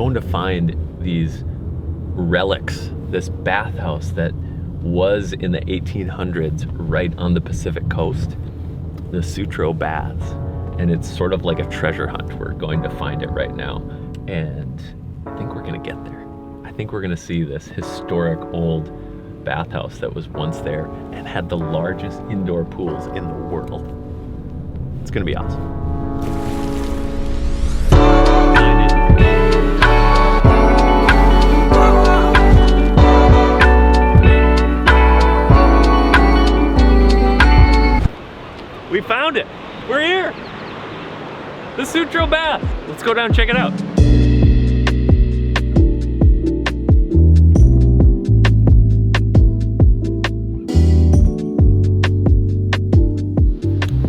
going to find these relics, this bathhouse that was in the 1800s right on the Pacific coast, the Sutro Baths. And it's sort of like a treasure hunt. We're going to find it right now. And I think we're gonna get there. I think we're gonna see this historic old bathhouse that was once there and had the largest indoor pools in the world. It's gonna be awesome. We found it. We're here. The Sutro Baths. Let's go down and check it out.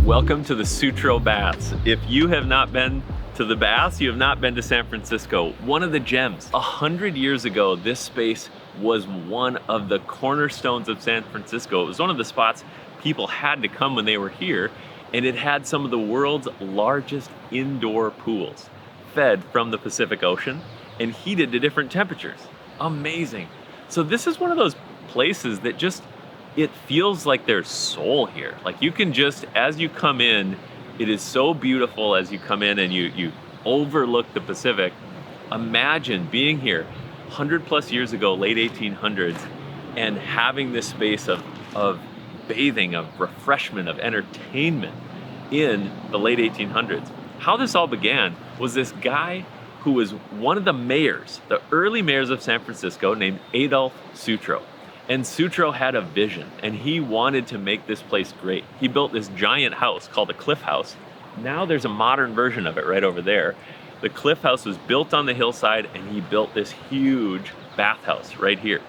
Welcome to the Sutro Baths. If you have not been to the baths, you have not been to San Francisco. One of the gems. 100 years ago, this space was one of the cornerstones of San Francisco. It was one of the spots people had to come when they were here, and it had some of the world's largest indoor pools, fed from the Pacific Ocean and heated to different temperatures. Amazing. So this is one of those places that just, it feels like there's soul here. Like you can just, as you come in, it is so beautiful as you come in and you overlook the Pacific. Imagine being here 100 plus years ago, late 1800s, and having this space of bathing, of refreshment, of entertainment in the late 1800s. How this all began was this guy who was one of the mayors, the early mayors of San Francisco, named Adolph Sutro. And Sutro had a vision, and he wanted to make this place great. He built this giant house called the Cliff House. Now there's a modern version of it right over there. The Cliff House was built on the hillside, and he built this huge bathhouse right here.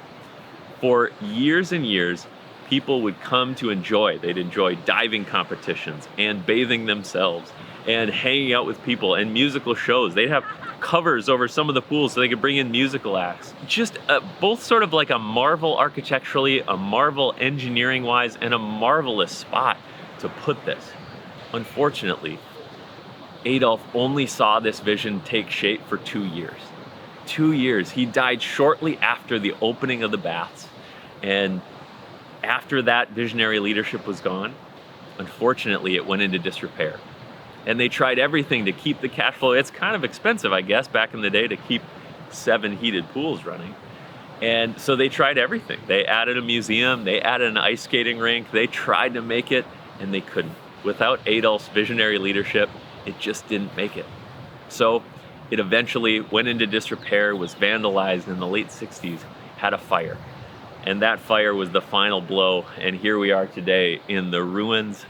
For years and years, people would come to enjoy. They'd enjoy diving competitions and bathing themselves and hanging out with people and musical shows. They'd have covers over some of the pools so they could bring in musical acts. Just both sort of like a marvel architecturally, a marvel engineering wise, and a marvelous spot to put this. Unfortunately, Adolf only saw this vision take shape for 2 years. 2 years. He died shortly after the opening of the baths. And after that visionary leadership was gone, unfortunately, it went into disrepair. And they tried everything to keep the cash flow. It's kind of expensive, I guess, back in the day to keep 7 heated pools running. And so they tried everything. They added a museum, they added an ice skating rink, they tried to make it, and they couldn't. Without Adolph's visionary leadership, it just didn't make it. So it eventually went into disrepair, was vandalized in the late 60s, had a fire. And that fire was the final blow, and here we are today in the ruins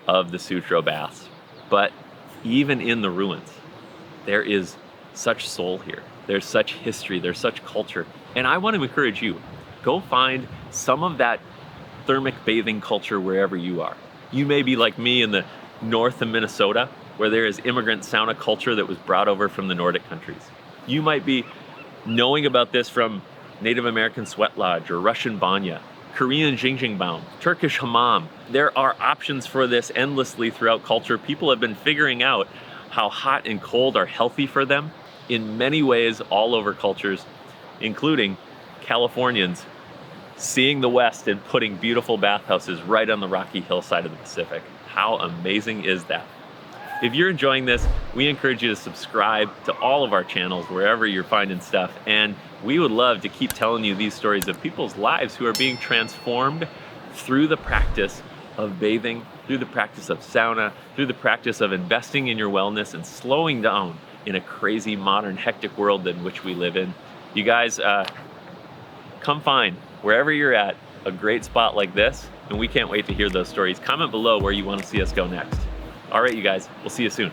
of the Sutro Baths. But even in the ruins, there is such soul here. There's such history, there's such culture. And I want to encourage you, go find some of that thermic bathing culture wherever you are. You may be like me in the north of Minnesota, where there is immigrant sauna culture that was brought over from the Nordic countries. You might be knowing about this from Native American sweat lodge or Russian banya, Korean jjinjingbam, Turkish hammam. There are options for this endlessly throughout culture. People have been figuring out how hot and cold are healthy for them in many ways all over cultures, including Californians seeing the West and putting beautiful bathhouses right on the rocky hillside of the Pacific. How amazing is that? If you're enjoying this, we encourage you to subscribe to all of our channels wherever you're finding stuff, and we would love to keep telling you these stories of people's lives who are being transformed through the practice of bathing, through the practice of sauna, through the practice of investing in your wellness and slowing down in a crazy, modern, hectic world in which we live in. You guys, come find, wherever you're at, a great spot like this, and we can't wait to hear those stories. Comment below where you want to see us go next. All right, you guys, we'll see you soon.